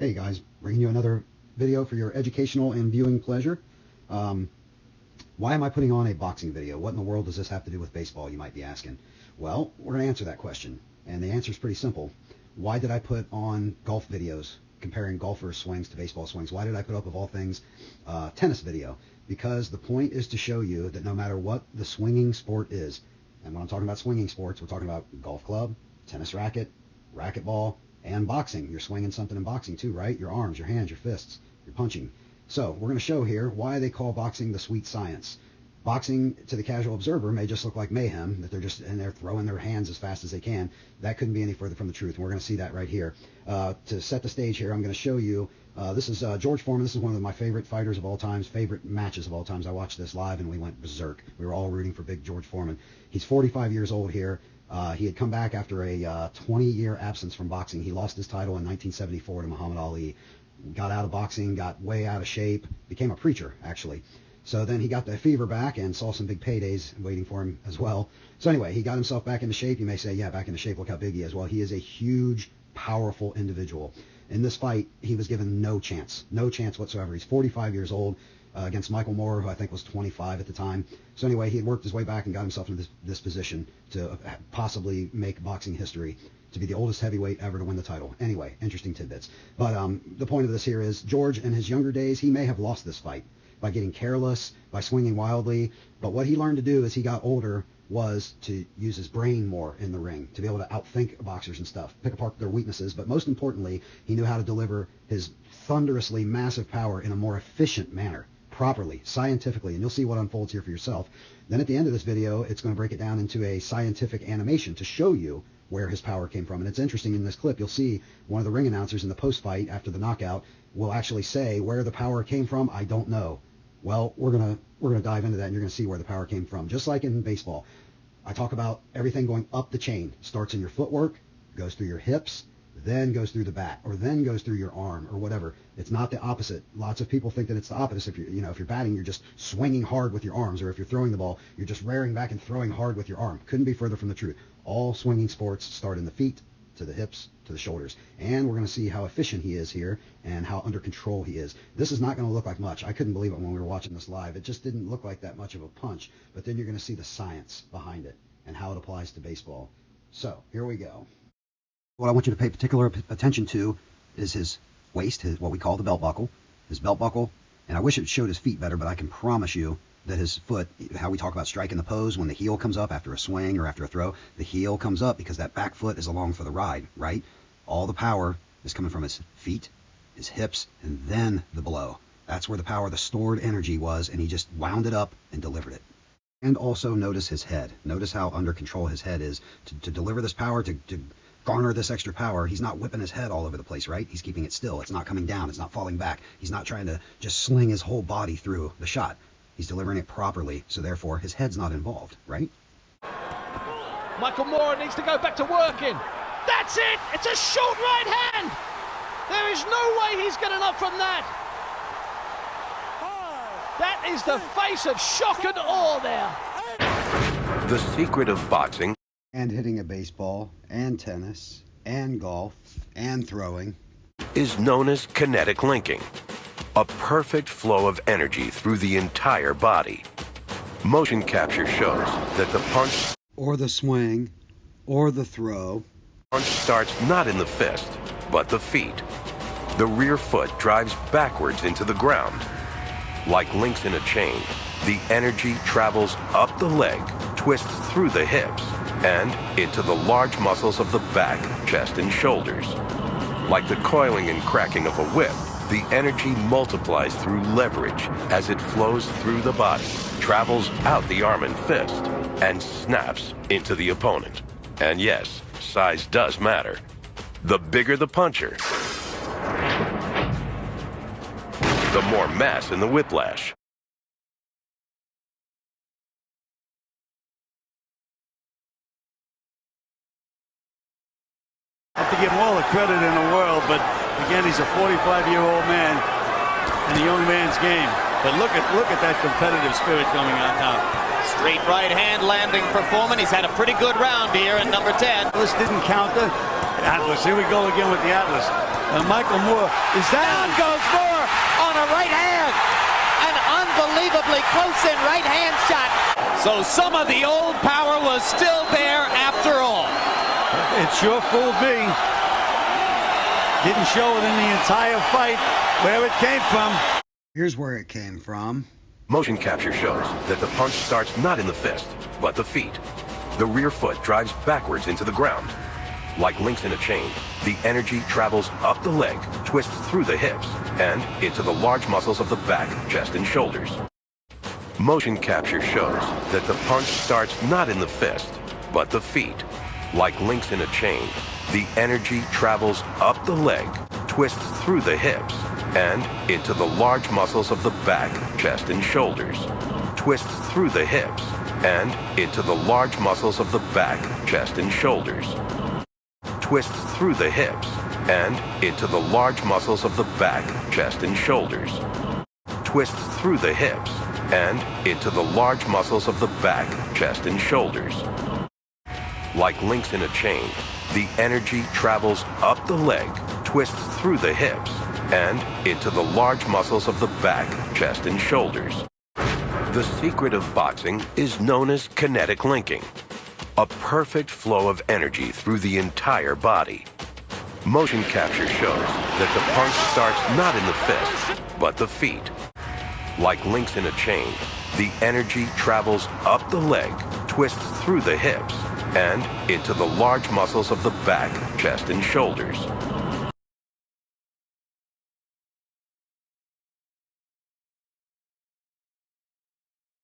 Hey guys, bringing you another video for your educational and viewing pleasure. Why am I putting on a boxing video? What in the world does this have to do with baseball, you might be asking? Well, we're going to answer that question, and the answer is pretty simple. Why did I put on golf videos comparing golfers' swings to baseball swings? Why did I put up, of all things, tennis video? Because the point is to show you that no matter what the swinging sport is, and when I'm talking about swinging sports, we're talking about golf club, tennis racket, racquetball, and boxing. You're swinging something in boxing too, right? Your arms, your hands, your fists, you're punching. So we're going to show here why they call boxing the sweet science. Boxing, to the casual observer, may just look like mayhem, that they're just in there throwing their hands as fast as they can. That couldn't be any further from the truth, and we're going to see that right here. To set the stage here, I'm going to show you, this is George Foreman. This is one of my favorite fighters of all times, favorite matches of all times. I watched this live, and we went berserk. We were all rooting for big George Foreman. He's 45 years old here. He had come back after a 20-year absence from boxing. He lost his title in 1974 to Muhammad Ali. Got out of boxing, got way out of shape, became a preacher, actually. So then he got the fever back and saw some big paydays waiting for him as well. So anyway, he got himself back into shape. You may say, yeah, back into shape, look how big he is. Well, he is a huge, powerful individual. In this fight, he was given no chance whatsoever. He's 45 years old against Michael Moore, who I think was 25 at the time. So anyway, he had worked his way back and got himself into this position to possibly make boxing history, to be the oldest heavyweight ever to win the title. Anyway, interesting tidbits. But the point of this here is George, in his younger days, he may have lost this fight by getting careless, by swinging wildly. But what he learned to do as he got older was to use his brain more in the ring, to be able to outthink boxers and stuff, pick apart their weaknesses. But most importantly, he knew how to deliver his thunderously massive power in a more efficient manner, properly, scientifically, and you'll see what unfolds here for yourself. Then at the end of this video, it's going to break it down into a scientific animation to show you where his power came from. And it's interesting, in this clip, you'll see one of the ring announcers in the post-fight after the knockout will actually say where the power came from. I don't know. Well, we're gonna dive into that, and you're gonna see where the power came from. Just like in baseball, I talk about everything going up the chain. Starts in your footwork, goes through your hips, then goes through the bat, or then goes through your arm, or whatever. It's not the opposite. Lots of people think that it's the opposite. If you're batting, you're just swinging hard with your arms, or if you're throwing the ball, you're just rearing back and throwing hard with your arm. Couldn't be further from the truth. All swinging sports start in the feet, to the hips, to the shoulders. And we're going to see how efficient he is here and how under control he is. This is not going to look like much. I couldn't believe it when we were watching this live. It just didn't look like that much of a punch. But then you're going to see the science behind it and how it applies to baseball. So here we go. What I want you to pay particular attention to is his waist, what we call the belt buckle, his belt buckle. And I wish it showed his feet better, but I can promise you that his foot, how we talk about striking the pose, when the heel comes up after a swing or after a throw, the heel comes up because that back foot is along for the ride, right? All the power is coming from his feet, his hips, and then the blow. That's where the power, the stored energy was, and he just wound it up and delivered it. And also notice his head. Notice how under control his head is. To deliver this power, to garner this extra power, he's not whipping his head all over the place, right? He's keeping it still. It's not coming down. It's not falling back. He's not trying to just sling his whole body through the shot. He's delivering it properly, so therefore his head's not involved, right? Michael Moore needs to go back to working. That's it! It's a short right hand! There is no way he's getting up from that! That is the face of shock and awe there. The secret of boxing. And hitting a baseball, and tennis, and golf, and throwing. Is known as kinetic linking. A perfect flow of energy through the entire body. Motion capture shows that the punch or the swing or the throw starts not in the fist, but the feet. The rear foot drives backwards into the ground. Like links in a chain, the energy travels up the leg, twists through the hips, and into the large muscles of the back, chest, and shoulders. Like the coiling and cracking of a whip, the energy multiplies through leverage as it flows through the body, travels out the arm and fist, and snaps into the opponent. And yes, size does matter. The bigger the puncher, the more mass in the whiplash. I have to give him all the credit in the world, but again, he's a 45-year-old man in a young man's game. But look at that competitive spirit coming out now. Straight right hand landing for Foreman. He's had a pretty good round here in number 10. This didn't counter. Atlas. Here we go again with the Atlas. And Michael Moore is down. Goes Moore on a right hand. An unbelievably close-in right hand shot. So some of the old power was still there after all. It sure fooled me. Didn't show it in the entire fight where it came from. Here's where it came from. Motion capture shows that the punch starts not in the fist, but the feet. The rear foot drives backwards into the ground. Like links in a chain, the energy travels up the leg, twists through the hips, and into the large muscles of the back, chest, and shoulders. Motion capture shows that the punch starts not in the fist, but the feet. Like links in a chain, the energy travels up the leg, twists through the hips, and into the large muscles of the back, chest, and shoulders. Twists through the hips, and into the large muscles of the back, chest, and shoulders. Twists through the hips, and into the large muscles of the back, chest, and shoulders. Twists through the hips, and into the large muscles of the back, chest, and shoulders. Like links in a chain, the energy travels up the leg, twists through the hips, and into the large muscles of the back, chest, and shoulders. The secret of boxing is known as kinetic linking, a perfect flow of energy through the entire body. Motion capture shows that the punch starts not in the fist, but the feet. Like links in a chain, the energy travels up the leg, twists through the hips, and into the large muscles of the back, chest, and shoulders.